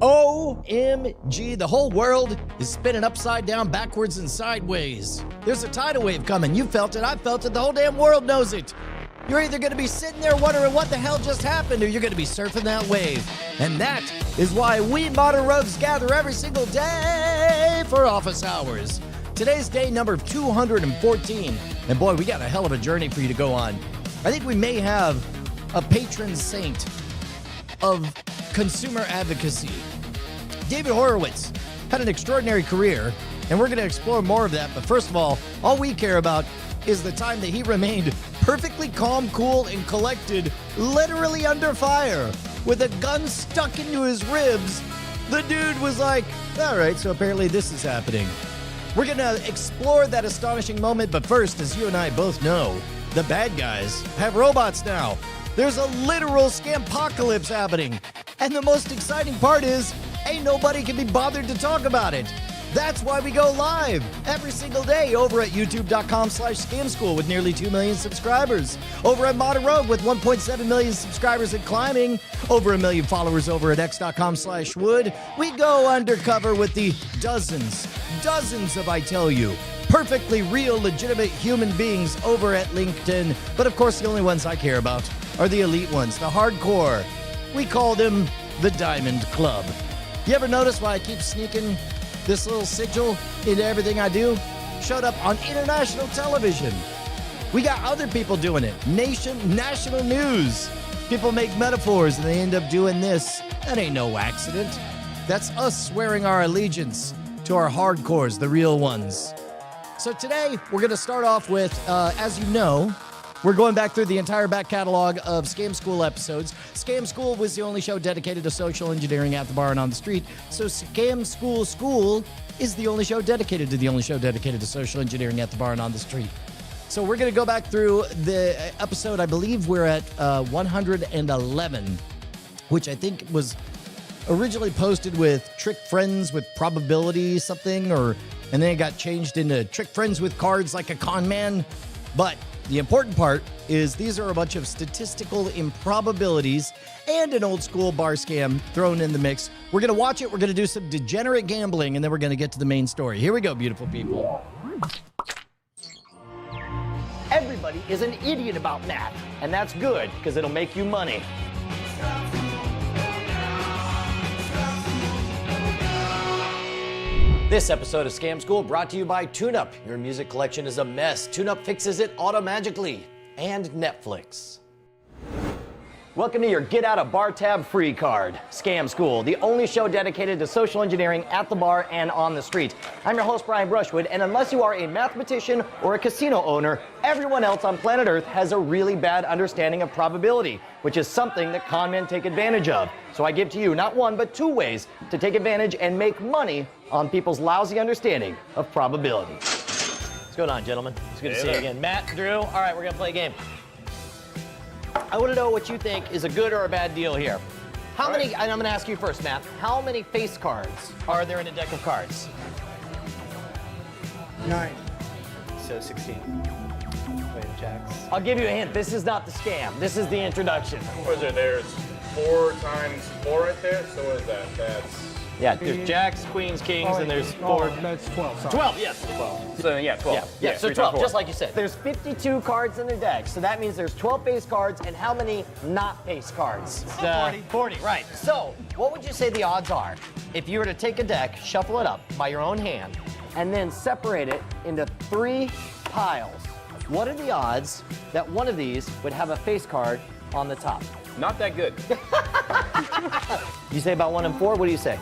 OMG, the whole world is spinning upside down, backwards, and sideways. There's a tidal wave coming. You felt it, I felt it, the whole damn world knows it. You're either going to be sitting there wondering what the hell just happened, or you're going to be surfing that wave. And that is why we modern rogues gather every single day for office hours. Today's day number 214. And boy, we got a hell of a journey for you to go on. I think we may have a patron saint of consumer advocacy. David Horowitz had an extraordinary career, and we're going to explore more of that. But first of all we care about is the time that he remained perfectly calm, cool, and collected, literally under fire, with a gun stuck into his ribs. The dude was like, all right, so apparently this is happening. We're going to explore that astonishing moment, but first, as you and I both know, the bad guys have robots now. There's a literal scampocalypse happening. And the most exciting part is, ain't nobody can be bothered to talk about it. That's why we go live every single day over at youtube.com/scamschool with nearly 2 million subscribers. Over at Modern Rogue with 1.7 million subscribers and climbing. Over 1 million followers over at x.com/wood. We go undercover with the dozens of, I tell you, perfectly real, legitimate human beings over at LinkedIn. But of course, the only ones I care about are the elite ones, the hardcore. We call them the Diamond Club. You ever notice why I keep sneaking this little sigil into everything I do? Showed up on international television. We got other people doing it. National news. People make metaphors and they end up doing this. That ain't no accident. That's us swearing our allegiance to our hardcores, the real ones. So today, we're going to start off with, as you know, we're going back through the entire back catalog of Scam School episodes. Scam School was the only show dedicated to social engineering at the bar and on the street. So Scam School is the only show dedicated to social engineering at the bar and on the street. So we're going to go back through the episode. I believe we're at 111, which I think was originally posted with Trick Friends with Probability something, and then it got changed into Trick Friends with Cards like a con man. But the important part is these are a bunch of statistical improbabilities and an old school bar scam thrown in the mix. We're going to watch it. We're going to do some degenerate gambling, and then we're going to get to the main story. Here we go, beautiful people. Everybody is an idiot about math, and that's good because it'll make you money. This episode of Scam School brought to you by TuneUp. Your music collection is a mess. TuneUp fixes it automagically. And Netflix. Welcome to your Get Out of Bar Tab free card. Scam School, the only show dedicated to social engineering at the bar and on the street. I'm your host, Brian Brushwood, and unless you are a mathematician or a casino owner, everyone else on planet Earth has a really bad understanding of probability, which is something that con men take advantage of. So I give to you not one, but two ways to take advantage and make money on people's lousy understanding of probability. What's going on, gentlemen? It's good to see you again. Matt, Drew, all right, we're gonna play a game. I want to know what you think is a good or a bad deal here. How many, and I'm going to ask you first, Matt, how many face cards are there in a deck of cards? 9. So 16. Wait, jacks. I'll give you a hint. This is not the scam. This is the introduction. What is it? There's 4 times 4 right there. So what is that? That's... Yeah, there's jacks, queens, kings, and there's 4. That's 12. Sorry. 12, yes. 12. So yeah, 12. Yeah, so 3 12, times 4. just like you said. There's 52 cards in the deck, so that means there's 12 face cards, and how many not face cards? 40. 40, right. So, what would you say the odds are if you were to take a deck, shuffle it up by your own hand, and then separate it into 3 piles? What are the odds that one of these would have a face card on the top? Not that good. You say about 1 in 4? What do you say?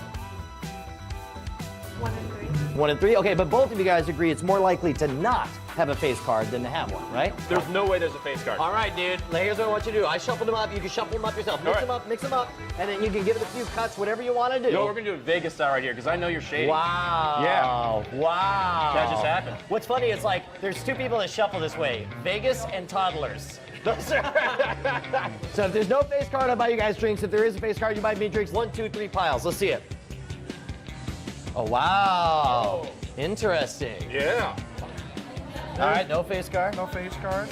1 and 3. 1 and 3? Okay, but both of you guys agree it's more likely to not have a face card than to have one, right? There's no way there's a face card. All right, dude. Here's what I want you to do. I shuffled them up. You can shuffle them up yourself. Mix them up, and then you can give it a few cuts, whatever you want to do. No, we're going to do a Vegas style right here because I know you're shady. Wow. Yeah. Wow. That just happened. What's funny, it's like there's 2 people that shuffle this way, Vegas and toddlers. So if there's no face card, I'll buy you guys drinks. If there is a face card, you buy me drinks. 1, 2, 3 piles. Let's see it. Oh, wow. Oh. Interesting. Yeah. All right, no face card. No face card.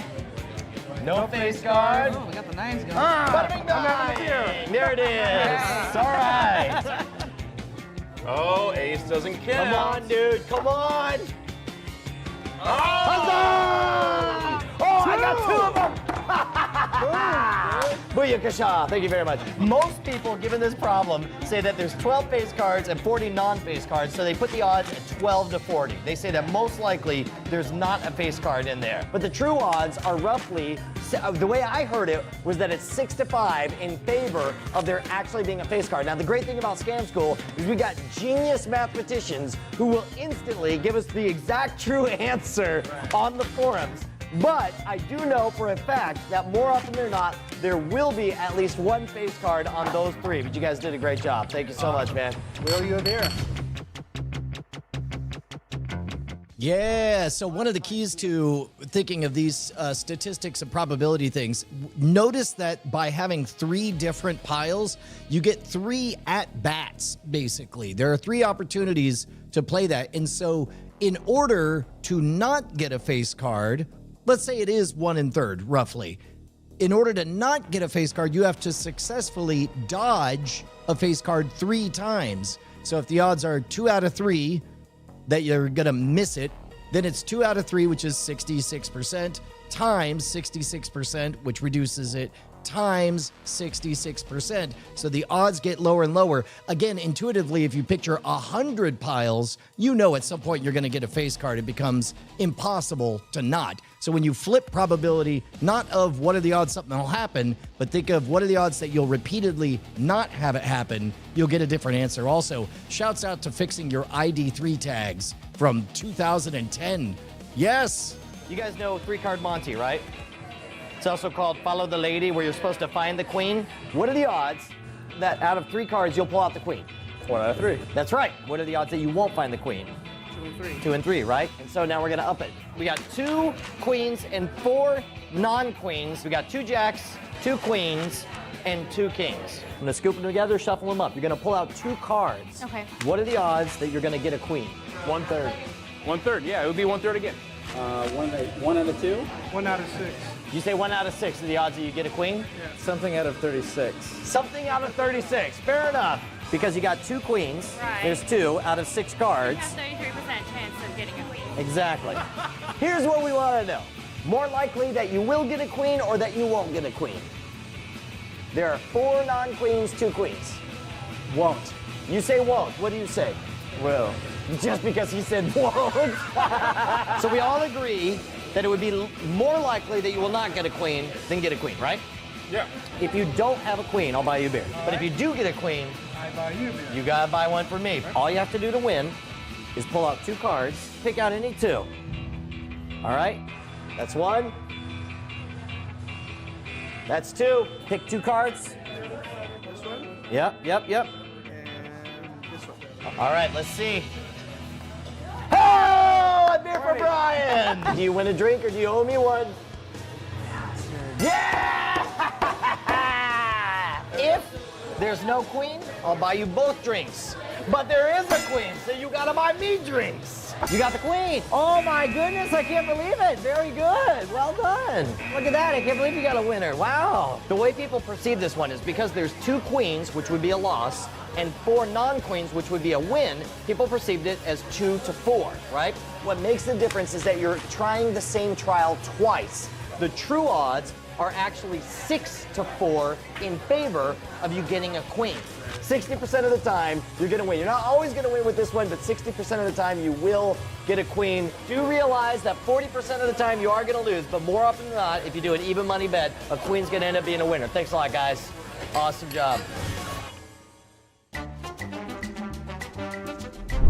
No face card. Oh, we got the 9s going. Bada bing, bang. There it is. All right. doesn't count. Come on, dude. Come on. Oh! Huzzah! Oh, I got 2 of them. Booyakasha. Thank you very much. Most people, given this problem, say that there's 12 face cards and 40 non-face cards, so they put the odds at 12 to 40. They say that most likely there's not a face card in there. But the true odds are roughly, the way I heard it was that it's 6 to 5 in favor of there actually being a face card. Now, the great thing about Scam School is we got genius mathematicians who will instantly give us the exact true answer on the forums. But I do know for a fact that more often than not, there will be at least one face card on those 3. But you guys did a great job. Thank you so much, man. Will, you're there. Yeah, so one of the keys to thinking of these statistics and probability things, notice that by having 3 different piles, you get 3 at-bats, basically. There are 3 opportunities to play that. And so in order to not get a face card, let's say it is 1 1/3, roughly. In order to not get a face card, you have to successfully dodge a face card 3 times. So if the odds are 2 out of 3 that you're gonna miss it, then it's 2 out of 3, which is 66%, times 66%, which reduces it, times 66%. So the odds get lower and lower. Again, intuitively, if you picture 100 piles, you know at some point you're going to get a face card. It becomes impossible to not. So when you flip probability, not of what are the odds something will happen, but think of what are the odds that you'll repeatedly not have it happen, you'll get a different answer. Also, shouts out to fixing your ID3 tags from 2010. Yes! You guys know 3-card Monte, right? It's also called Follow the Lady, where you're supposed to find the queen. What are the odds that out of 3 cards, you'll pull out the queen? 1 out of 3. That's right. What are the odds that you won't find the queen? 2 and 3. 2 and 3, right? And so now we're gonna up it. We got 2 queens and 4 non-queens. We got 2 jacks, 2 queens, and 2 kings. I'm gonna scoop them together, shuffle them up. You're gonna pull out 2 cards. Okay. What are the odds that you're gonna get a queen? 1/3. 1/3, yeah, it would be 1/3 again. 1 out of 2? 1 out of 6. You say 1 out of 6 are the odds that you get a queen? Something out of 36. Something out of 36. Fair enough. Because you got 2 queens. Right. There's 2 out of 6 cards. You have 33% chance of getting a queen. Exactly. Here's what we want to know. More likely that you will get a queen or that you won't get a queen. There are 4 non-queens, 2 queens. Won't. You say won't. What do you say? Will. Just because he said won't. So we all agree that it would be more likely that you will not get a queen than get a queen, right? Yeah. If you don't have a queen, I'll buy you a beer. But if you do get a queen, I buy you a beer. you gotta buy one for me. All you have to do to win is pull out 2 cards, pick out any 2. All right? That's 1. That's 2. Pick 2 cards. This one Yep. and this one. All right, let's see. Oh, a beer for Brian! Do you win a drink or do you owe me one? Yeah! If there's no queen, I'll buy you both drinks. But there is a queen, so you gotta buy me drinks. You got the queen. Oh my goodness, I can't believe it. Very good. Well done. Look at that. I can't believe you got a winner. Wow. The way people perceive this one is because there's 2 queens, which would be a loss, and 4 non-queens, which would be a win. People perceived it as 2 to 4, right? What makes the difference is that you're trying the same trial twice. The true odds are actually 6 to 4 in favor of you getting a queen. 60% of the time, you're gonna win. You're not always gonna win with this one, but 60% of the time, you will get a queen. Do realize that 40% of the time, you are gonna lose, but more often than not, if you do an even money bet, a queen's gonna end up being a winner. Thanks a lot, guys. Awesome job.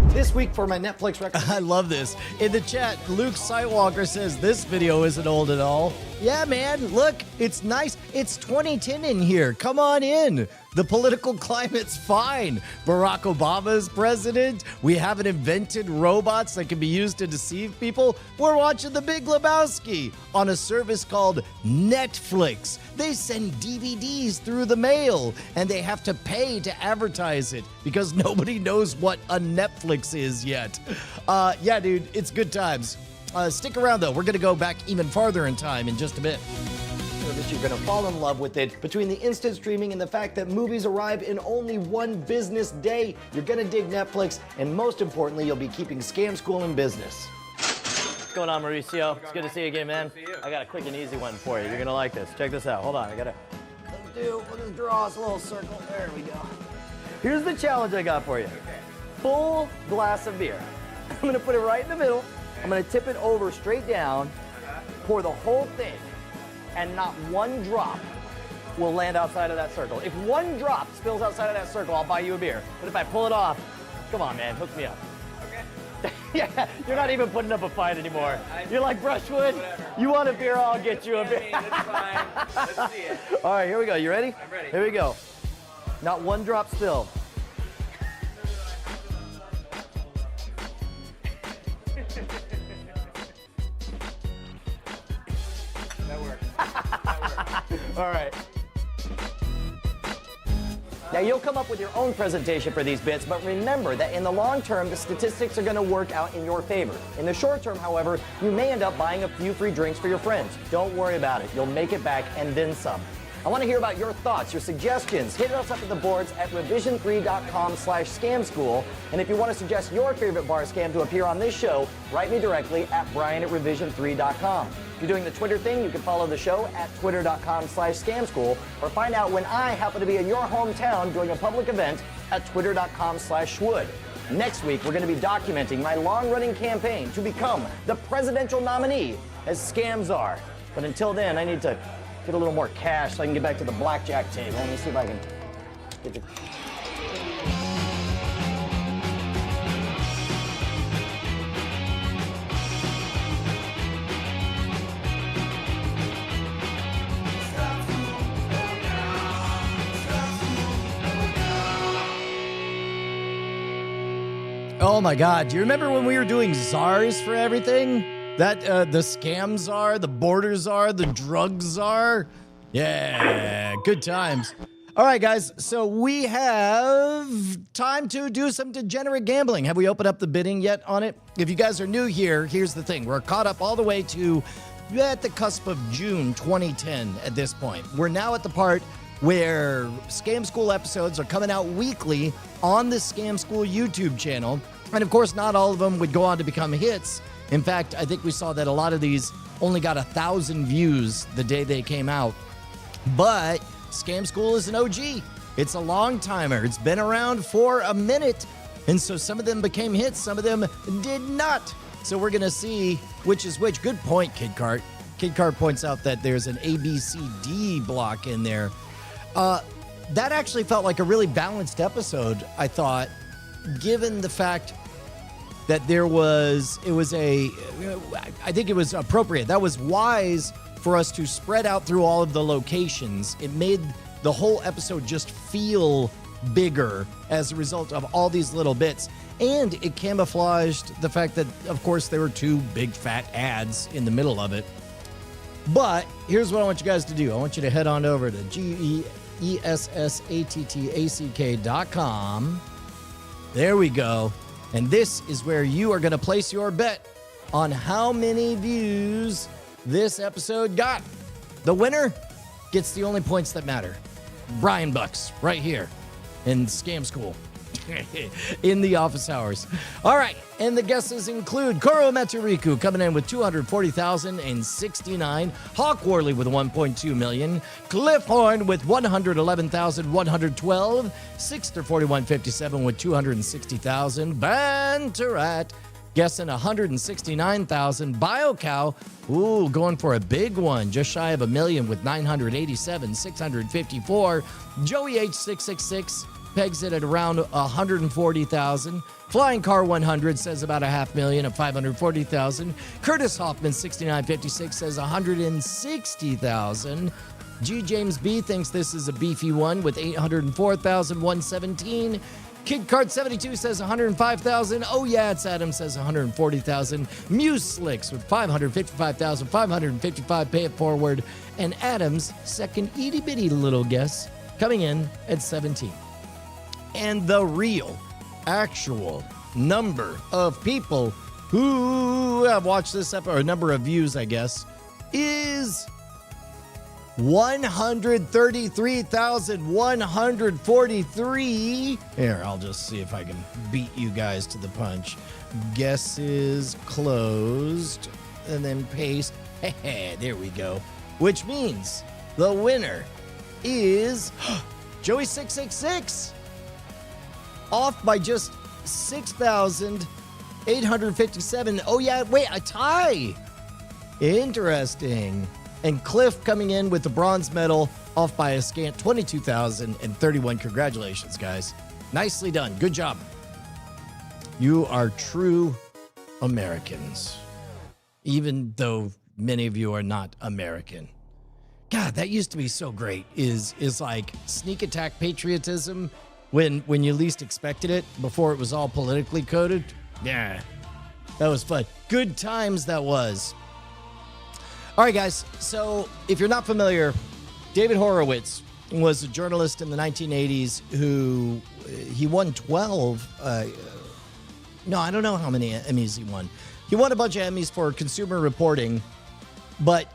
This week for my Netflix recommendation. I love this. In the chat, Luke Sightwalker says this video isn't old at all. Yeah, man, look, it's nice. It's 2010 in here. Come on in. The political climate's fine. Barack Obama's president. We haven't invented robots that can be used to deceive people. We're watching The Big Lebowski on a service called Netflix. They send DVDs through the mail, and they have to pay to advertise it because nobody knows what a Netflix is yet. Yeah, dude, it's good times. Stick around, though. We're going to go back even farther in time in just a bit. service, you're going to fall in love with it. Between the instant streaming and the fact that movies arrive in only one business day, you're going to dig Netflix, and most importantly, you'll be keeping Scam School in business. What's going on, Mauricio? It's good to see you again, man. I got a quick and easy one for you. You're going to like this. Check this out. Hold on. We'll just draw us a little circle. There we go. Here's the challenge I got for you. Full glass of beer. I'm going to put it right in the middle. I'm going to tip it over straight down, pour the whole thing, and not one drop will land outside of that circle. If one drop spills outside of that circle, I'll buy you a beer. But if I pull it off, come on, man, hook me up. Okay. Yeah, you're not even putting up a fight anymore. You're like, Brushwood, you want a beer, I'll get you a beer. It's fine. Let's see it. All right, here we go. You ready? I'm ready. Here we go. Not one drop spilled. All right. Now you'll come up with your own presentation for these bits, but remember that in the long term, the statistics are going to work out in your favor. In the short term, however, you may end up buying a few free drinks for your friends. Don't worry about it. You'll make it back and then some. I want to hear about your thoughts, your suggestions. Hit us up at the boards at revision3.com/scamschool. And if you want to suggest your favorite bar scam to appear on this show, write me directly at brian@revision3.com. If you're doing the Twitter thing, you can follow the show at twitter.com/scamschool, or find out when I happen to be in your hometown doing a public event at twitter.com/schwood. Next week, we're going to be documenting my long-running campaign to become the presidential nominee as Scam Czar. But until then, I need to get a little more cash so I can get back to the blackjack table. Let me see if I can get the... Oh my God, do you remember when we were doing czars for everything? That, the scam czar, the border czar, the drug czar? Yeah, good times. All right, guys, so we have time to do some degenerate gambling. Have we opened up the bidding yet on it? If you guys are new here, here's the thing. We're caught up all the way to at the cusp of June 2010 at this point. We're now at the part where Scam School episodes are coming out weekly on the Scam School YouTube channel. And of course, not all of them would go on to become hits. In fact, I think we saw that a lot of these only got 1,000 views the day they came out. But Scam School is an OG. It's a long timer. It's been around for a minute. And so some of them became hits, some of them did not. So we're going to see which is which. Good point, Kid Cart. Kid Cart points out that there's an A, B, C, D block in there. That actually felt like a really balanced episode, I thought, given the fact that I think it was appropriate. That was wise for us to spread out through all of the locations. It made the whole episode just feel bigger as a result of all these little bits. And it camouflaged the fact that, of course, there were two big fat ads in the middle of it. But here's what I want you guys to do. I want you to head on over to GESSATTACK.com. There we go. And this is where you are going to place your bet on how many views this episode got. The winner gets the only points that matter. Brian Bucks, right here in Scam School. In the office hours. All right, and the guesses include Koro Matsuriku coming in with 240,069, Hawk Worley with 1.2 million, Cliff Horn with 111,112, Sixter 4157 with 260,000, Bantarat guessing 169,000, BioCow, going for a big one, just shy of a million with 987,654, Joey H666 pegs it at around 140,000. Flying Car 100 says about 500,000 at 540,000. Curtis Hoffman 6956 says 160,000. G. James B thinks this is a beefy one with 804,117. Kid Card 72 says 105,000. Oh yeah, it's Adam says 140,000. Muse Slicks with 555,555 pay it forward. And Adam's second itty bitty little guess coming in at 17. And the real, actual number of people who have watched this episode, or number of views, I guess, is 133,143. Here, I'll just see if I can beat you guys to the punch. Guesses closed, and then paste. There we go. Which means the winner is Joey666. Off by just 6,857. Oh, yeah, wait, a tie. Interesting. And Cliff coming in with the bronze medal, off by a scant 22,031. Congratulations, guys. Nicely done. Good job. You are true Americans, even though many of you are not American. God, that used to be so great. Is like sneak attack patriotism when you least expected it, before it was all politically coded. Yeah, that was fun. Good times that was. All right, guys. So if you're not familiar, David Horowitz was a journalist in the 1980s who he won 12. No, I don't know how many Emmys he won. He won a bunch of Emmys for consumer reporting, but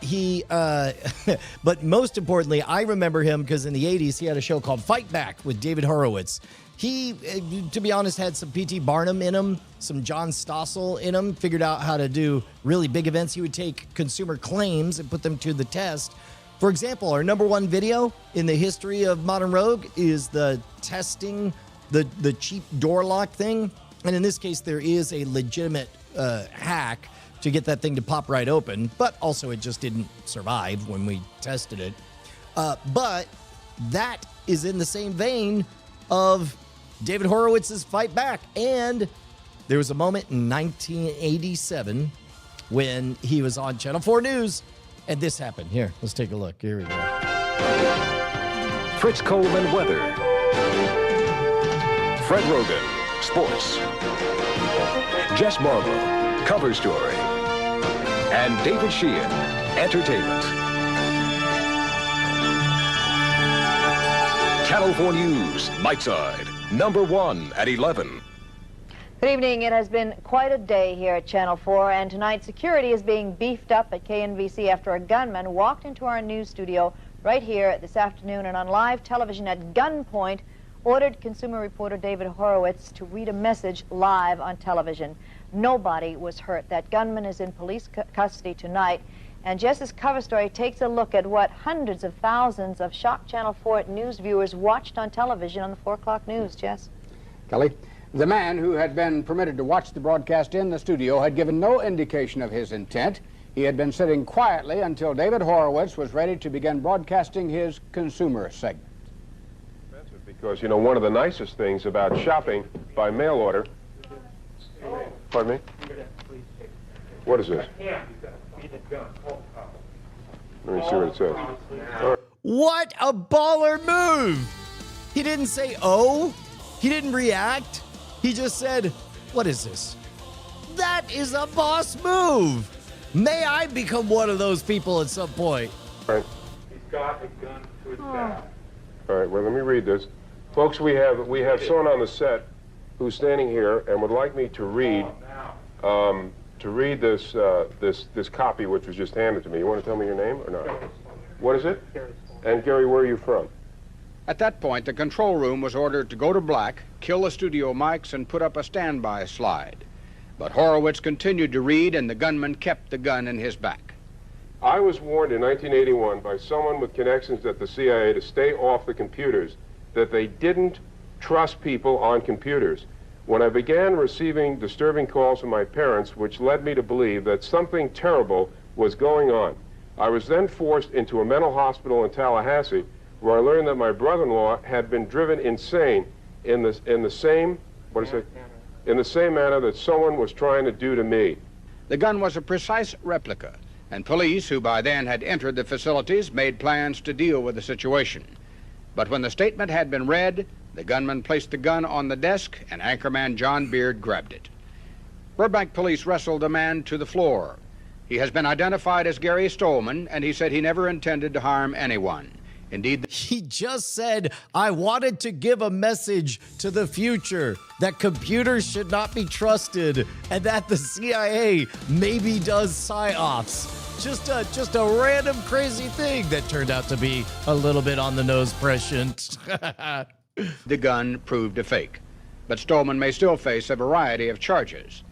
but most importantly, I remember him because in the 80s, he had a show called Fight Back with David Horowitz. He, to be honest, had some P.T. Barnum in him, some John Stossel in him, figured out how to do really big events. He would take consumer claims and put them to the test. For example, our number one video in the history of Modern Rogue is the testing the cheap door lock thing. And in this case, there is a legitimate hack to get that thing to pop right open, but also it just didn't survive when we tested it. But that is in the same vein of David Horowitz's Fight Back. And there was a moment in 1987 when he was on Channel 4 News, and this happened. Here, let's take a look. Here we go. Fritz Coleman weather. Fred Rogan, sports. Jess Marlowe, cover story. And David Sheehan, entertainment. Channel 4 News, Nightside, number 1 at 11. Good evening. It has been quite a day here at Channel 4, and tonight security is being beefed up at KNVC after a gunman walked into our news studio right here this afternoon and on live television at gunpoint ordered consumer reporter David Horowitz to read a message live on television. Nobody was hurt. That gunman is in police custody tonight. And Jess's cover story takes a look at what hundreds of thousands of shocked Channel 4 news viewers watched on television on the 4 o'clock news. Jess? Kelly, the man who had been permitted to watch the broadcast in the studio had given no indication of his intent. He had been sitting quietly until David Horowitz was ready to begin broadcasting his consumer segment. Because, you know, one of the nicest things about shopping by mail order... Pardon me? What is this? Let me see what it says. Right. What a baller move! He didn't say, oh. He didn't react. He just said, what is this? That is a boss move. May I become one of those people at some point. All right. He's got a gun to his back. All right, well, let me read this. Folks, we have someone on the set who's standing here and would like me to read this copy which was just handed to me. You want to tell me your name or not? What is it? And Gary, where are you from? At that point, the control room was ordered to go to black, kill the studio mics, and put up a standby slide. But Horowitz continued to read, and the gunman kept the gun in his back. I was warned in 1981 by someone with connections at the CIA to stay off the computers, that they didn't trust people on computers. When I began receiving disturbing calls from my parents, which led me to believe that something terrible was going on, I was then forced into a mental hospital in Tallahassee, where I learned that my brother-in-law had been driven insane in the same manner that someone was trying to do to me. The gun was a precise replica, and police, who by then had entered the facilities, made plans to deal with the situation. But when the statement had been read, the gunman placed the gun on the desk, and anchorman John Beard grabbed it. Burbank police wrestled the man to the floor. He has been identified as Gary Stolman, and he said he never intended to harm anyone. Indeed, he just said, I wanted to give a message to the future that computers should not be trusted and that the CIA maybe does psyops. Just a random crazy thing that turned out to be a little bit on the nose prescient. The gun proved a fake, but Stolman may still face a variety of charges.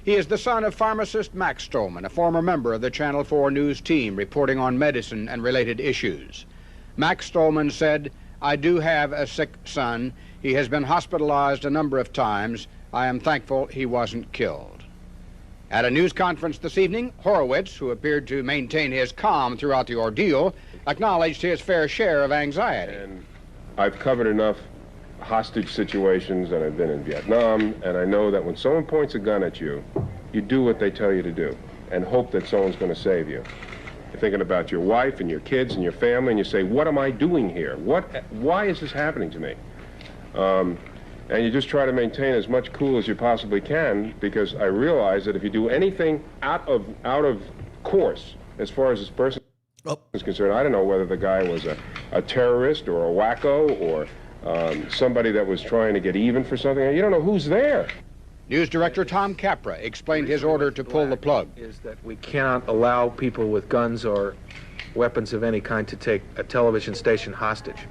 He is the son of pharmacist Max Stolman, a former member of the Channel 4 News team reporting on medicine and related issues. Max Stolman said, "I do have a sick son. He has been hospitalized a number of times. I am thankful he wasn't killed." At a news conference this evening, Horowitz, who appeared to maintain his calm throughout the ordeal, acknowledged his fair share of anxiety. And I've covered enough hostage situations, and I've been in Vietnam, and I know that when someone points a gun at you, you do what they tell you to do and hope that someone's going to save you. You're thinking about your wife and your kids and your family, and you say, what am I doing here? Why is this happening to me? And you just try to maintain as much cool as you possibly can, because I realize that if you do anything out of course, as far as this person is concerned, I don't know whether the guy was a terrorist or a wacko or somebody that was trying to get even for something. You don't know who's there. News director Tom Capra explained his order to pull the plug. Is that we cannot allow people with guns or weapons of any kind to take a television station hostage.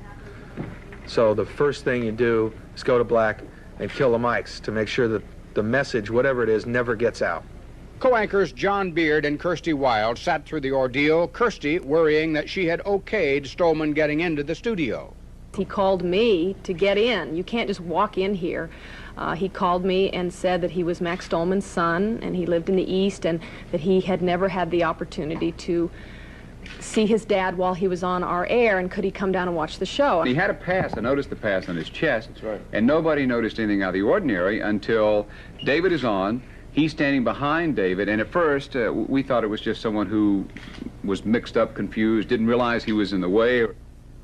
So the first thing you do is go to black and kill the mics to make sure that the message, whatever it is, never gets out. Co-anchors John Beard and Kirsty Wilde sat through the ordeal, Kirsty worrying that she had okayed Stolman getting into the studio. He called me to get in. You can't just walk in here. He called me and said that he was Max Stolman's son and he lived in the East and that he had never had the opportunity to see his dad while he was on our air, and could he come down and watch the show. He had a pass, I noticed the pass on his chest. That's right. And nobody noticed anything out of the ordinary until David is on. He's standing behind David, and at first we thought it was just someone who was mixed up, confused, didn't realize he was in the way.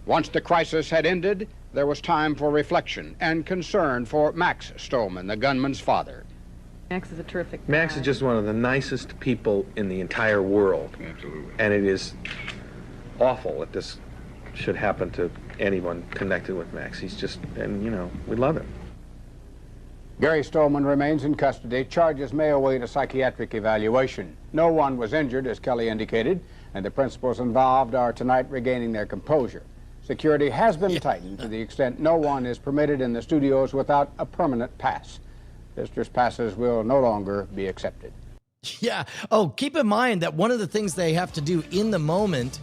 Once the crisis had ended, there was time for reflection and concern for Max Stolman, the gunman's father. Max is a terrific guy. Max is just one of the nicest people in the entire world. Absolutely. And it is awful that this should happen to anyone connected with Max. He's just, and you know, we love him. Gary Stolman remains in custody. Charges may await a psychiatric evaluation. No one was injured, as Kelly indicated, and the principals involved are tonight regaining their composure. Security has been tightened to the extent no one is permitted in the studios without a permanent pass. Visitors' passes will no longer be accepted. Yeah. Oh, keep in mind that one of the things they have to do in the moment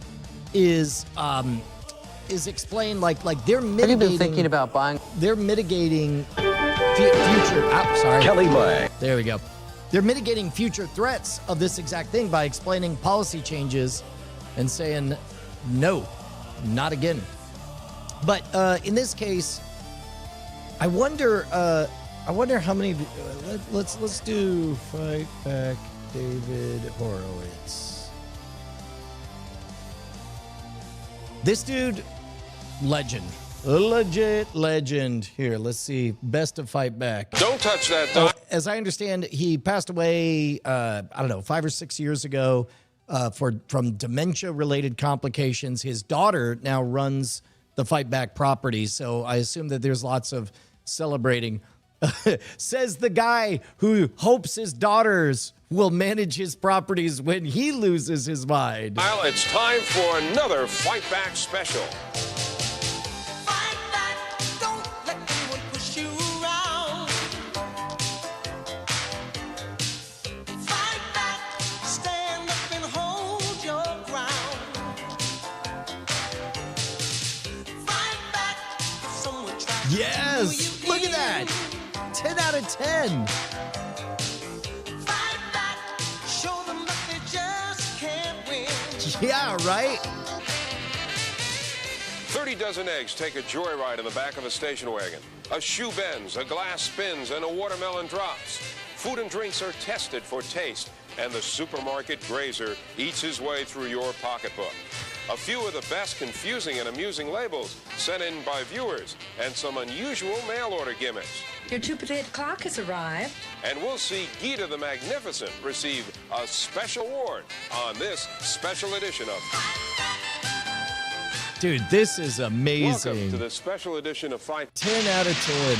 is explain like they're mitigating. Have you been thinking about buying? They're mitigating future. Sorry, Kelly Lang. There we go. They're mitigating future threats of this exact thing by explaining policy changes and saying no, not again. But in this case, I wonder how many. Let's do Fight Back David Horowitz. This dude, legend, legit legend. Here, let's see. Best of Fight Back. Don't touch that dog. As I understand, he passed away. I don't know, 5 or 6 years ago, from dementia-related complications. His daughter now runs the Fight Back property, so I assume that there's lots of celebrating. Says the guy who hopes his daughters will manage his properties when he loses his mind. Well, it's time for another Fight Back special. Fight back, don't let anyone push you around. Fight back, stand up and hold your ground. Fight back, if someone tries to Yes, do you look at that. 10 out of 10. Fight back, show them that they just can't win. Yeah, right? 30 dozen eggs take a joyride in the back of a station wagon. A shoe bends, a glass spins, and a watermelon drops. Food and drinks are tested for taste, and the supermarket grazer eats his way through your pocketbook. A few of the best confusing and amusing labels sent in by viewers, and some unusual mail order gimmicks. Your two-potato clock has arrived. And we'll see Gita the Magnificent receive a special award on this special edition of... Dude, this is amazing. Welcome to the special edition of Fight... 10 out of 10.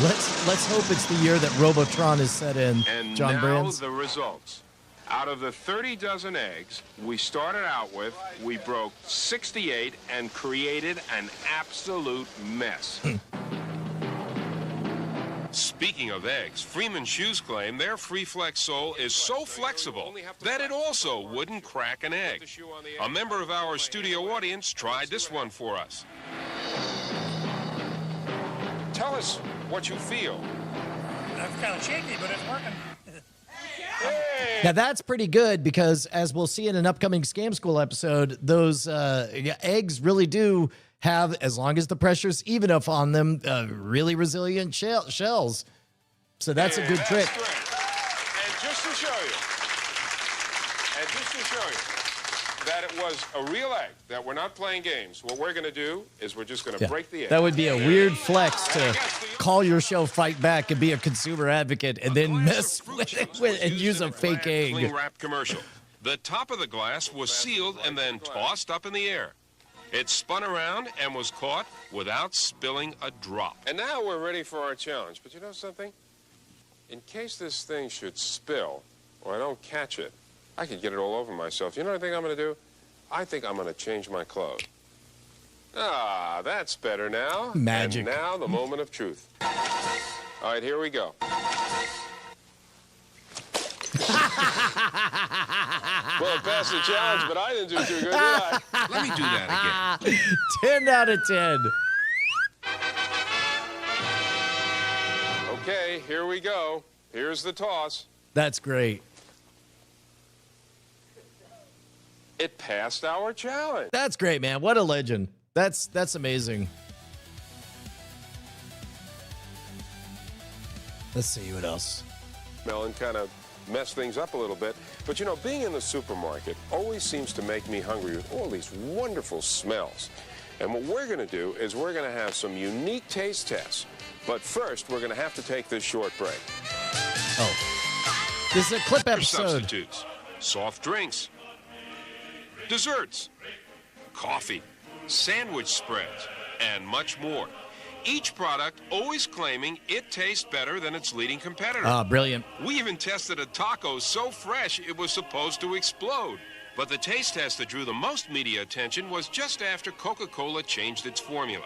Let's hope it's the year that Robotron is set in. And John now Brands. the results. Out of the 30 dozen eggs we started out with, we broke 68 and created an absolute mess. Speaking of eggs, Freeman Shoes claim their Free Flex sole is so flexible that it also wouldn't crack an egg. A member of our studio audience tried this one for us. Tell us what you feel. That's kind of shaky, but it's working. Now that's pretty good because, as we'll see in an upcoming Scam School episode, those eggs really do have, as long as the pressure's even enough on them, really resilient shells. So that's a good trick. And just to show you that it was a real egg, that we're not playing games, what we're going to do is we're just going to break the egg. That would be a weird flex to call your show Fight Back and be a consumer advocate and then mess with it and use a fake egg. Cling wrap commercial. The top of the glass was sealed and then tossed up in the air. It spun around and was caught without spilling a drop. And now we're ready for our challenge. But you know something? In case this thing should spill or I don't catch it, I could get it all over myself. You know what I think I'm going to do? I think I'm going to change my clothes. Ah, that's better now. Magic. And now the moment of truth. All right, here we go. Well, it passed the challenge, but I didn't do too good, did I? Let me do that again. 10 out of 10. Okay, here we go. Here's the toss. That's great. It passed our challenge. That's great, man. What a legend. That's amazing. Let's see what else. Melon kind of messed things up a little bit. But you know, being in the supermarket always seems to make me hungry with all these wonderful smells. And what we're going to do is we're going to have some unique taste tests. But first, we're going to have to take this short break. Oh. This is a clip episode. Substitutes, soft drinks, desserts, coffee, sandwich spreads, and much more. Each product always claiming it tastes better than its leading competitor. Ah, brilliant. We even tested a taco so fresh it was supposed to explode. But the taste test that drew the most media attention was just after Coca-Cola changed its formula.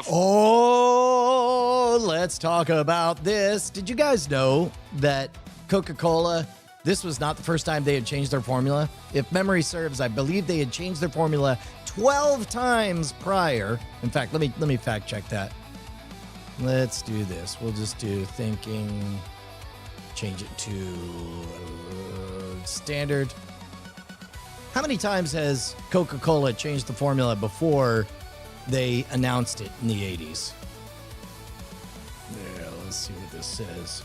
Oh, let's talk about this. Did you guys know that Coca-Cola, this was not the first time they had changed their formula? If memory serves, I believe they had changed their formula 12 times prior. In fact, let me fact check that. Let's do this. We'll just do thinking, change it to standard. How many times has Coca-Cola changed the formula before they announced it in the 80s? Yeah, let's see what this says.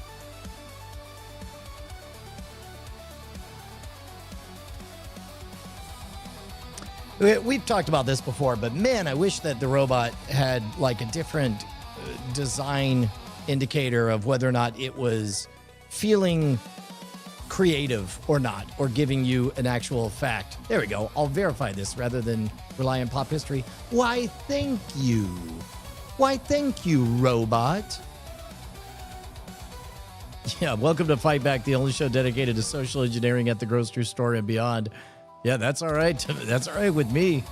We've talked about this before, but man, I wish that the robot had like a different design indicator of whether or not it was feeling creative or not, or giving you an actual fact. There we go. I'll verify this rather than rely on pop history. Why, thank you. Why, thank you, robot. Yeah, welcome to Fight Back, the only show dedicated to social engineering at the grocery store and beyond. Yeah, that's all right. That's all right with me.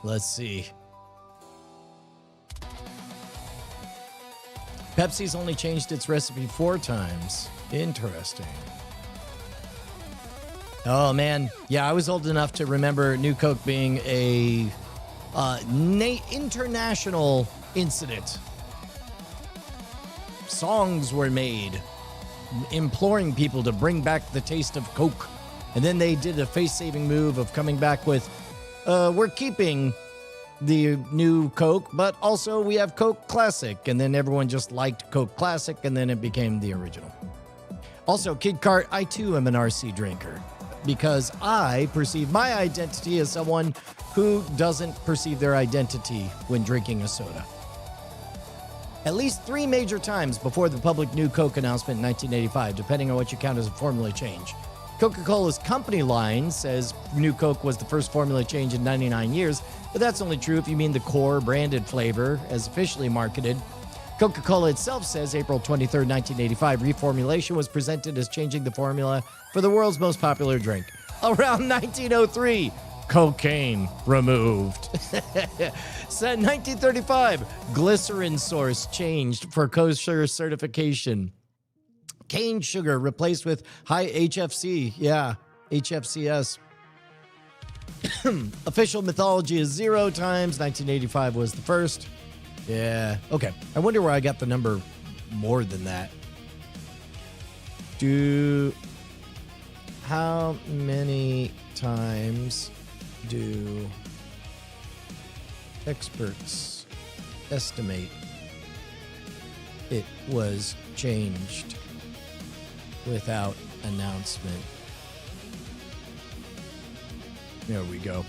Let's see. Pepsi's only changed its recipe 4 times. Interesting. Oh, man. Yeah, I was old enough to remember New Coke being a international incident. Songs were made imploring people to bring back the taste of Coke. And then they did a face-saving move of coming back with, we're keeping the new Coke, but also we have Coke Classic. And then everyone just liked Coke Classic, and then it became the original. Also, Kid Cart, I too am an RC drinker because I perceive my identity as someone who doesn't perceive their identity when drinking a soda. At least 3 major times before the public new Coke announcement in 1985, depending on what you count as a formula change. Coca-Cola's company line says New Coke was the first formula change in 99 years, but that's only true if you mean the core branded flavor as officially marketed. Coca-Cola itself says April 23, 1985, reformulation was presented as changing the formula for the world's most popular drink. Around 1903, cocaine removed. So 1935, glycerin source changed for kosher certification. Cane sugar replaced with high HFC. Yeah, HFCS. Official mythology is 0 times. 1985 was the first. Yeah, okay. I wonder where I got the number more than that. How many times do experts estimate it was changed without announcement? There we go.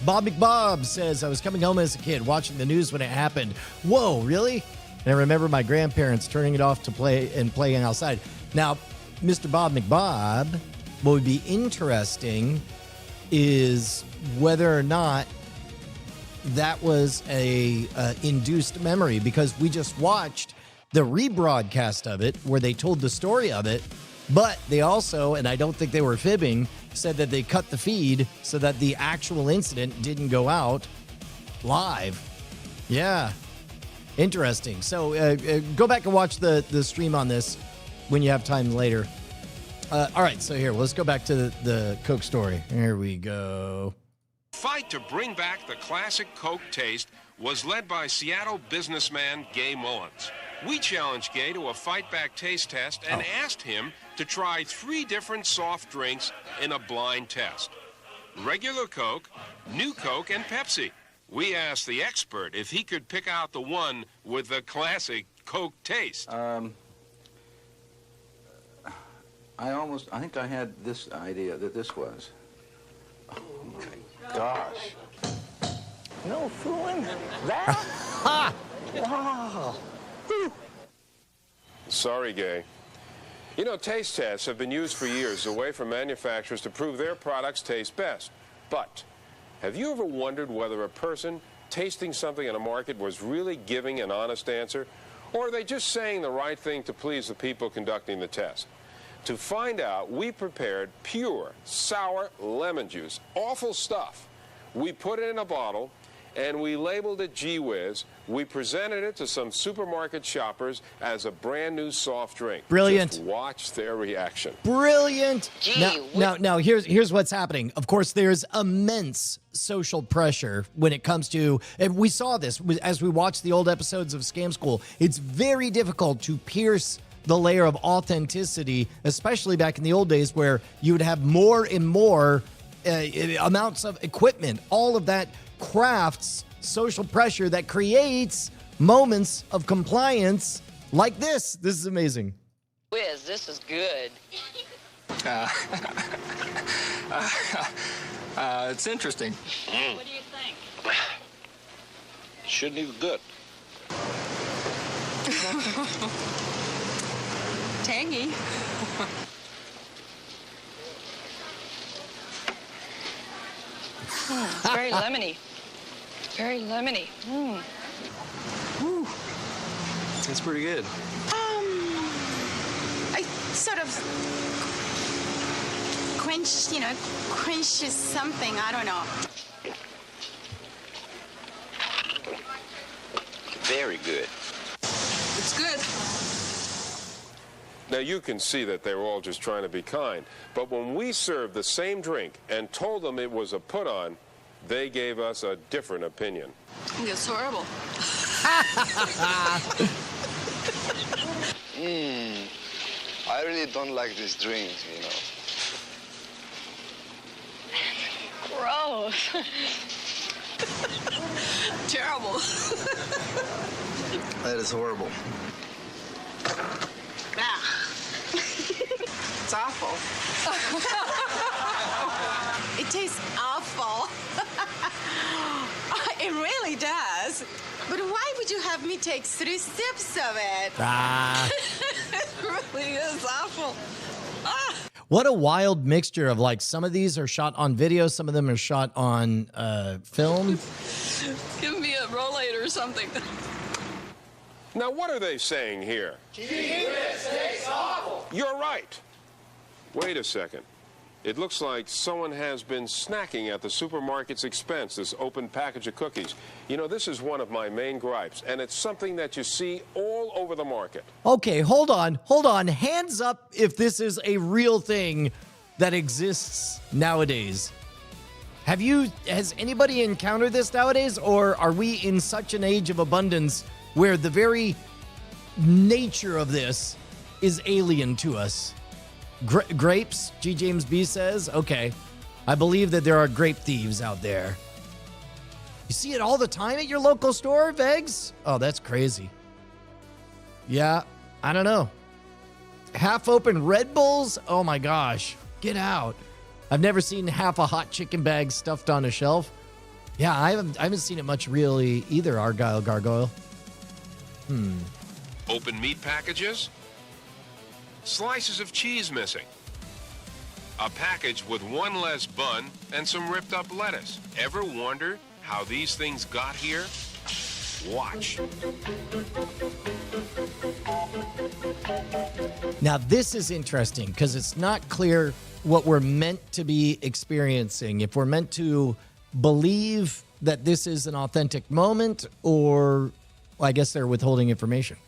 Bob McBob says, I was coming home as a kid, watching the news when it happened. Whoa, really? And I remember my grandparents turning it off to play and playing outside. Now, Mr. Bob McBob, what would be interesting is whether or not that was a induced memory, because we just watched the rebroadcast of it where they told the story of it, but they also, and I don't think they were fibbing, said that they cut the feed so that the actual incident didn't go out live. Yeah, interesting. So go back and watch the stream on this when you have time later. All right, so here, let's go back to the Coke story. Here we go. Fight to bring back the classic Coke taste was led by Seattle businessman Gay Mullins. We challenged Gay to a fight-back taste test and asked him to try 3 different soft drinks in a blind test. Regular Coke, New Coke, and Pepsi. We asked the expert if he could pick out the one with the classic Coke taste. I think I had this idea that this was. Oh my gosh. No fooling that. Wow. Sorry, Gay. You know, taste tests have been used for years as a way for manufacturers to prove their products taste best. But have you ever wondered whether a person tasting something in a market was really giving an honest answer, or are they just saying the right thing to please the people conducting the test? To find out, we prepared pure, sour lemon juice. Awful stuff. We put it in a bottle, and we labeled it Gee Whiz. We presented it to some supermarket shoppers as a brand new soft drink. Brilliant. Just watch their reaction. Brilliant. Now, here's what's happening. Of course, there's immense social pressure when it comes to, and we saw this as we watched the old episodes of Scam School. It's very difficult to pierce the layer of authenticity, especially back in the old days where you would have more and more amounts of equipment. All of that crafts social pressure that creates moments of compliance like this. This is amazing. Whiz, this is good. It's interesting. What do you think? Shouldn't even good. Tangy. It's very lemony. Very lemony. That's pretty good. I sort of quenches something. I don't know. Very good. It's good. Now, you can see that they were all just trying to be kind, but when we served the same drink and told them it was a put-on, they gave us a different opinion. It's horrible. I really don't like this drink, you know. Gross. Terrible. That is horrible. It's awful. It tastes awful. It really does. But why would you have me take 3 sips of it? It really is awful. What a wild mixture of, like, some of these are shot on video, some of them are shot on film. Give me a rollator or something. Now, what are they saying here? Jesus tastes awful. You're right. Wait a second. It looks like someone has been snacking at the supermarket's expense, this open package of cookies. You know, this is one of my main gripes, and it's something that you see all over the market. Okay, hold on. Hands up if this is a real thing that exists nowadays. Has anybody encountered this nowadays, or are we in such an age of abundance where the very nature of this is alien to us? Grapes, G. James B says. Okay. I believe that there are grape thieves out there. You see it all the time at your local store, Vegs? Oh, that's crazy. Yeah, I don't know. Half open Red Bulls? Oh my gosh. Get out. I've never seen half a hot chicken bag stuffed on a shelf. Yeah, I haven't seen it much really either, Argyle Gargoyle. Open meat packages? Slices of cheese missing. A package with one less bun and some ripped up lettuce. Ever wondered how these things got here? Watch. Now, this is interesting because it's not clear what we're meant to be experiencing. If we're meant to believe that this is an authentic moment, or well, I guess they're withholding information.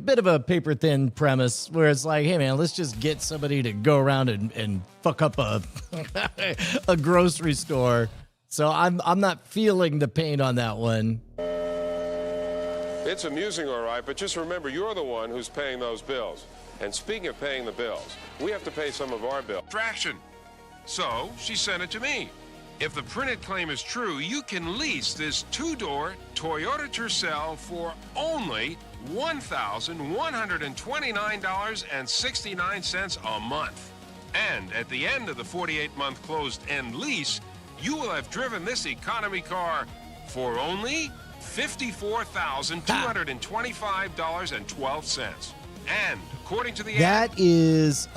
Bit of a paper thin premise where it's like, hey man, let's just get somebody to go around and fuck up a a grocery store. So I'm not feeling the pain on that one. It's amusing, all right, but just remember, you're the one who's paying those bills. And speaking of paying the bills, we have to pay some of our bills. Traction. So she sent it to me. If the printed claim is true, you can lease this two-door Toyota Tercel for only $1,129.69 a month. And at the end of the 48-month closed-end lease, you will have driven this economy car for only $54,225.12. And according to the That is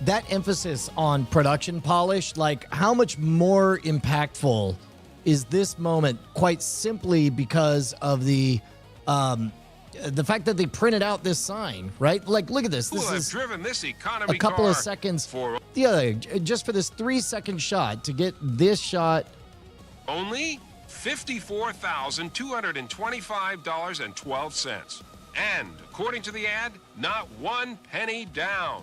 that emphasis on production polish, like how much more impactful is this moment, quite simply because of the fact that they printed out this sign, right? Like, look at this. This is driven this economy a couple car of seconds. For just for this 3-second shot to get this shot. only $54,225.12. And according to the ad, not 1 penny down.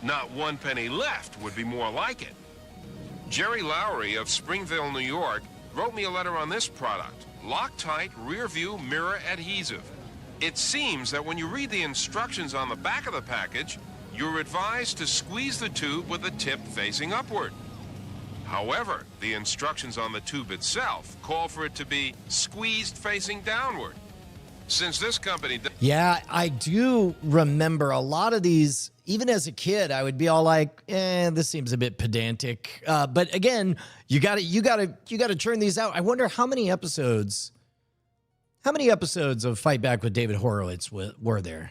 Not 1 penny left would be more like it. Jerry Lowry of Springville, New York, wrote me a letter on this product, Loctite Rear View Mirror Adhesive. It seems that when you read the instructions on the back of the package, you're advised to squeeze the tube with the tip facing upward. However, the instructions on the tube itself call for it to be squeezed facing downward. Since this company... Yeah, I do remember a lot of these even as a kid, I would be all like, this seems a bit pedantic. But again, you gotta churn these out. I wonder how many episodes of Fight Back with David Horowitz were there?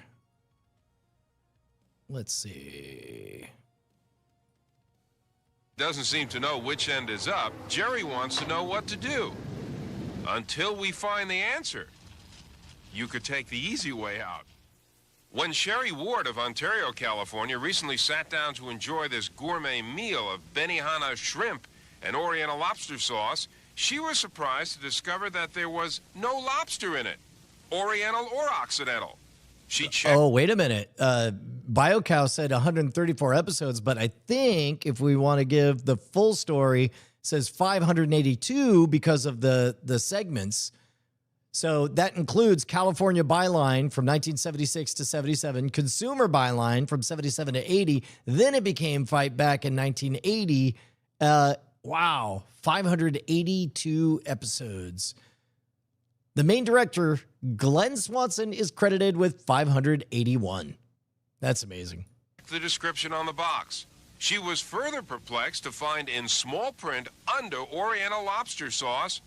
Let's see. Doesn't seem to know which end is up. Jerry wants to know what to do. Until we find the answer. You could take the easy way out. When Sherry Ward of Ontario, California, recently sat down to enjoy this gourmet meal of Benihana shrimp and Oriental lobster sauce, she was surprised to discover that there was no lobster in it, Oriental or Occidental. She checked. Oh, wait a minute. BioCow said 134 episodes, but I think if we want to give the full story, it says 582 because of the segments. So that includes California Byline from 1976 to 77, Consumer Byline from 77 to 80. Then it became Fight Back in 1980. Wow, 582 episodes. The main director, Glenn Swanson, is credited with 581. That's amazing. The description on the box. She was further perplexed to find in small print under Oriental lobster sauce,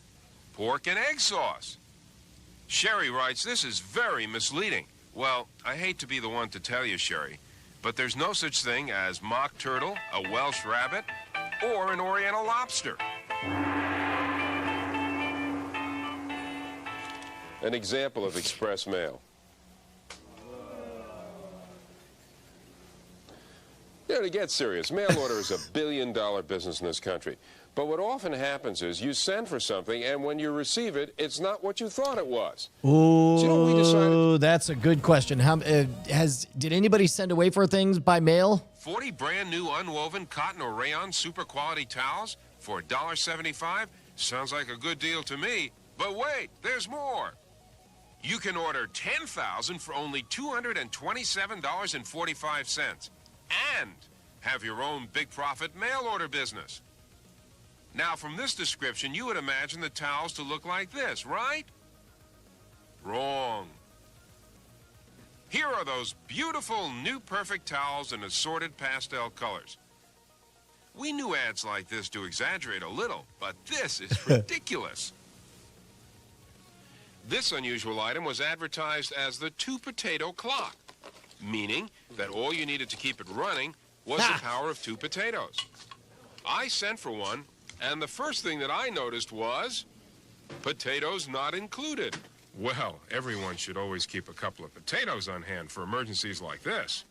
pork and egg sauce. Sherry writes, this is very misleading. Well, I hate to be the one to tell you, Sherry, but there's no such thing as mock turtle, a Welsh rabbit, or an Oriental lobster. An example of express mail. Yeah, to get serious, mail order is $1 billion business in this country. But what often happens is you send for something, and when you receive it, it's not what you thought it was. Ooh, So, we decided that's a good question. Did anybody send away for things by mail? 40 brand new unwoven cotton or rayon super quality towels for $1.75? Sounds like a good deal to me. But wait, there's more. You can order 10,000 for only $227.45 and have your own big profit mail order business. Now, from this description, you would imagine the towels to look like this, right? Wrong. Here are those beautiful new perfect towels in assorted pastel colors. We knew ads like this to exaggerate a little, but this is ridiculous. This unusual item was advertised as the two-potato clock, meaning that all you needed to keep it running was the power of 2 potatoes. I sent for one, and the first thing that I noticed was potatoes not included. Well, everyone should always keep a couple of potatoes on hand for emergencies like this.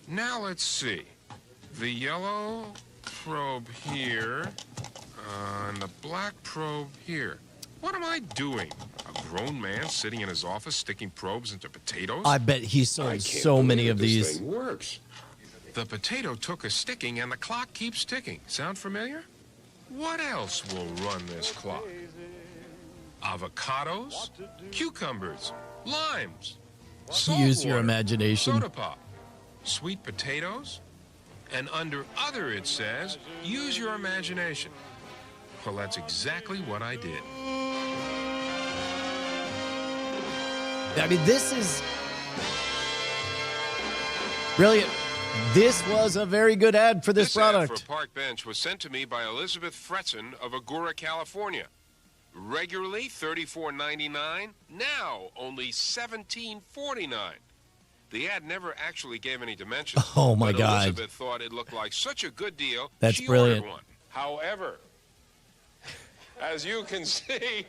Now let's see. The yellow probe here, and the black probe here. What am I doing? A grown man sitting in his office sticking probes into potatoes? I bet he sold so many of these. This thing works. The potato took a sticking and the clock keeps ticking. Sound familiar? What else will run this clock? Avocados, cucumbers, limes, salt Use your water, imagination. soda pop, sweet potatoes, and under other it says, use your imagination. Well, that's exactly what I did. I mean, this is brilliant. This was a very good ad for this product. Ad for a park bench was sent to me by Elizabeth Fretzen of Agoura, California. Regularly $34.99, now only $17.49. The ad never actually gave any dimensions. Oh my but God. Elizabeth thought it looked like such a good deal. That's she brilliant. ordered one. However, as you can see,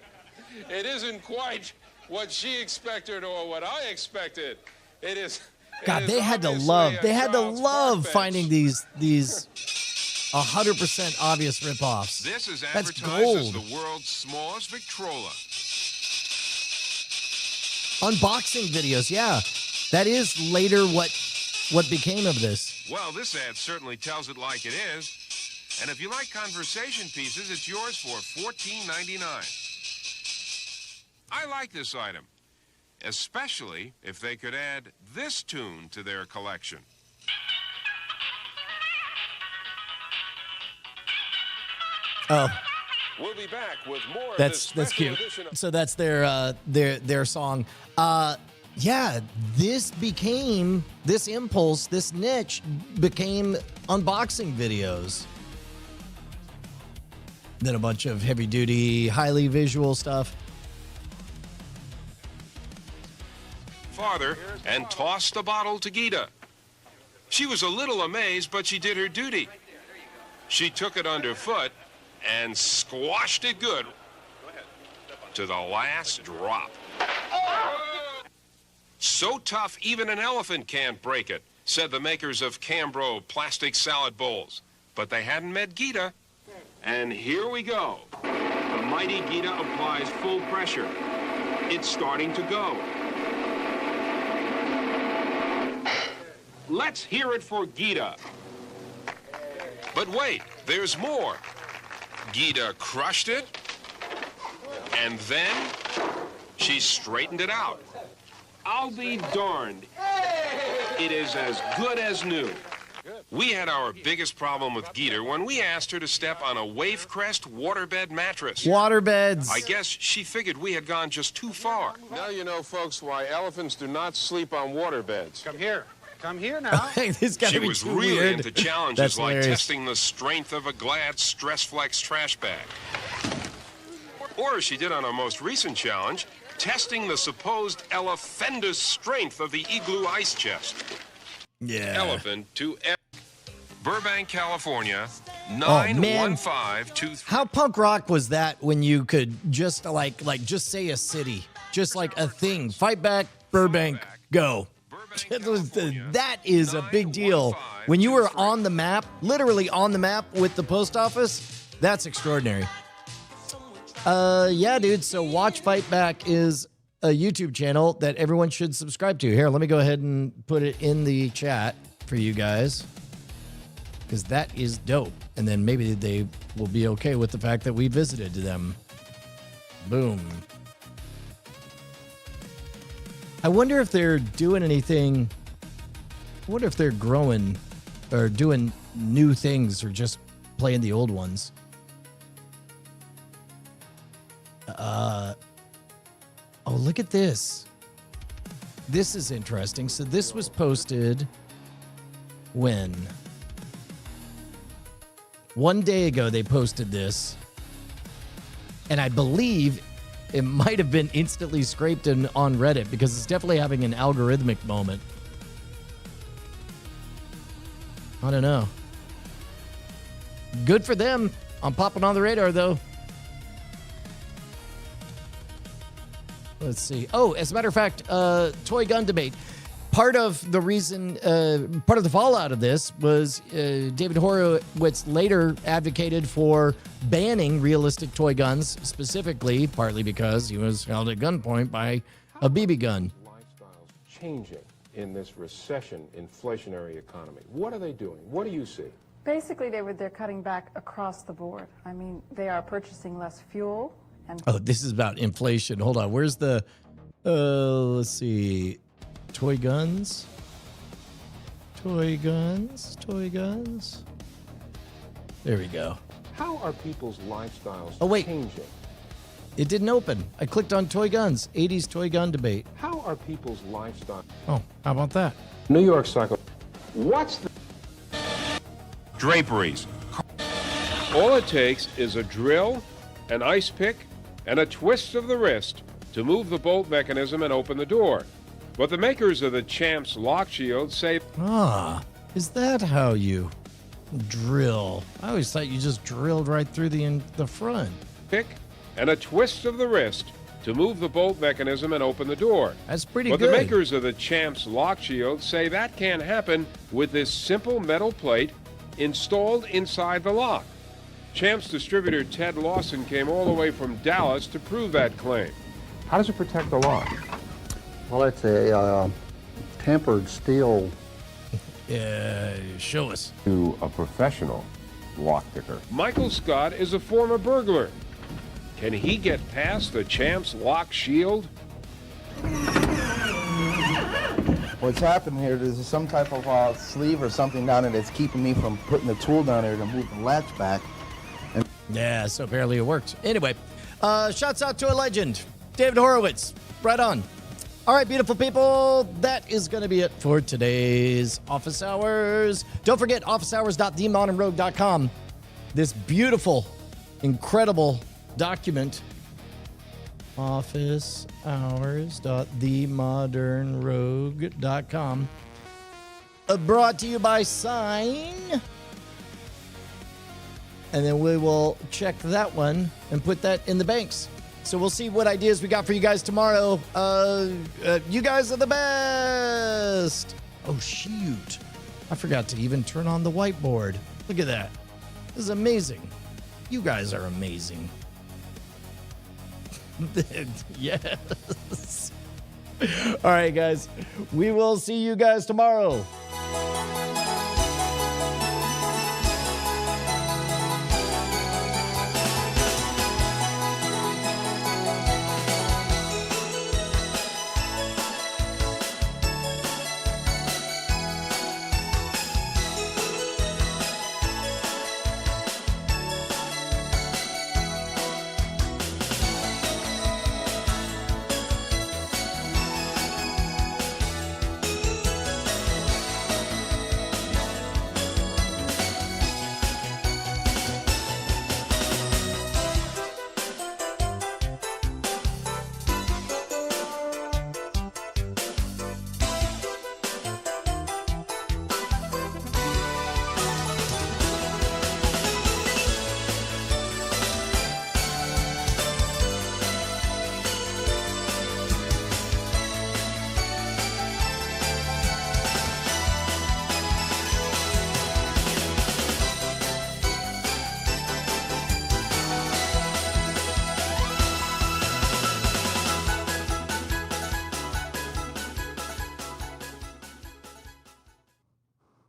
it isn't quite what she expected or what I expected. It is. God, they had to love. They had to love finding these 100% obvious ripoffs. This is That's advertised gold. as the world's smallest Victrola. Unboxing videos, yeah. That is later what became of this. Well, this ad certainly tells it like it is. And if you like conversation pieces, it's yours for $14.99. I like this item, especially if they could add this tune to their collection. Oh, We'll be back with more of that's this special cute. edition of So that's their song. yeah, this impulse, this niche became unboxing videos. Then a bunch of heavy duty, highly visual stuff. Farther and tossed the bottle to Gita. She was a little amazed, but she did her duty. She took it underfoot and squashed it good to the last drop. So tough, even an elephant can't break it, said the makers of Cambro plastic salad bowls. But they hadn't met Gita. And here we go. The mighty Gita applies full pressure. It's starting to go. Let's hear it for Gita. But wait, there's more. Gita crushed it, and then she straightened it out. I'll be darned. It is as good as new. We had our biggest problem with Gita when we asked her to step on a Wavecrest waterbed mattress. Waterbeds. I guess she figured we had gone just too far. Now you know, folks, why elephants do not sleep on waterbeds. Come here. Come here now. This gotta She be was too really weird. into challenges That's like hilarious. testing the strength of a Glad StressFlex trash bag. Or as she did on our most recent challenge, testing the supposed elephantous strength of the Igloo ice chest. Yeah. Elephant to Burbank, California, Oh, 91523. How punk rock was that when you could just just say a city, just like a thing? Fight back, Burbank, go. That is a big deal. When you were on the map, literally on the map with the post office, that's extraordinary. Yeah, dude. So Watch Fight Back is a YouTube channel that everyone should subscribe to. Here, let me go ahead and put it in the chat for you guys, because that is dope. And then maybe they will be okay with the fact that we visited them. Boom. I wonder if they're doing anything. I wonder if they're growing or doing new things or just playing the old ones. Oh, look at this. This is interesting. So this was posted when? 1 day ago they posted this. And I believe it might have been instantly scraped on Reddit because it's definitely having an algorithmic moment. I don't know. Good for them. I'm popping on the radar, though. Let's see. Oh, as a matter of fact, toy gun debate. Part of the reason, part of the fallout of this was David Horowitz later advocated for banning realistic toy guns, specifically, partly because he was held at gunpoint by a BB gun. Lifestyles changing in this recession, inflationary economy. What are they doing? What do you see? Basically, they're cutting back across the board. I mean, they are purchasing less fuel. And Oh, this is about inflation. Hold on. Where's the, let's see, toy guns? Toy guns? Toy guns? There we go. How are people's lifestyles changing? It didn't open. I clicked on toy guns. 80s toy gun debate. How are people's lifestyles? Oh, how about that? New York Cycle. What's the draperies? All it takes is a drill, an ice pick, and a twist of the wrist to move the bolt mechanism and open the door. But the makers of the Champs lock shield say, Is that how you drill? I always thought you just drilled right through the front. pick and a twist of the wrist to move the bolt mechanism and open the door. That's pretty but good. The makers of the Champs lock shield say that can't happen with this simple metal plate installed inside the lock. Champs distributor Ted Lawson came all the way from Dallas to prove that claim. How does it protect the lock? Well, it's a tempered steel. Show us. To a professional lock picker. Michael Scott is a former burglar. Can he get past the Champs lock shield? What's happening here is some type of sleeve or something down there that's keeping me from putting the tool down there to move the latch back. Yeah, so apparently it worked. Anyway, shouts out to a legend, David Horowitz. Right on. All right, beautiful people, that is going to be it for today's Office Hours. Don't forget, officehours.themodernrogue.com. This beautiful, incredible document, officehours.themodernrogue.com. Brought to you by Sign. And then we will check that one and put that in the banks. So we'll see what ideas we got for you guys tomorrow. You guys are the best. Oh, shoot. I forgot to even turn on the whiteboard. Look at that. This is amazing. You guys are amazing. Yes. All right, guys. We will see you guys tomorrow.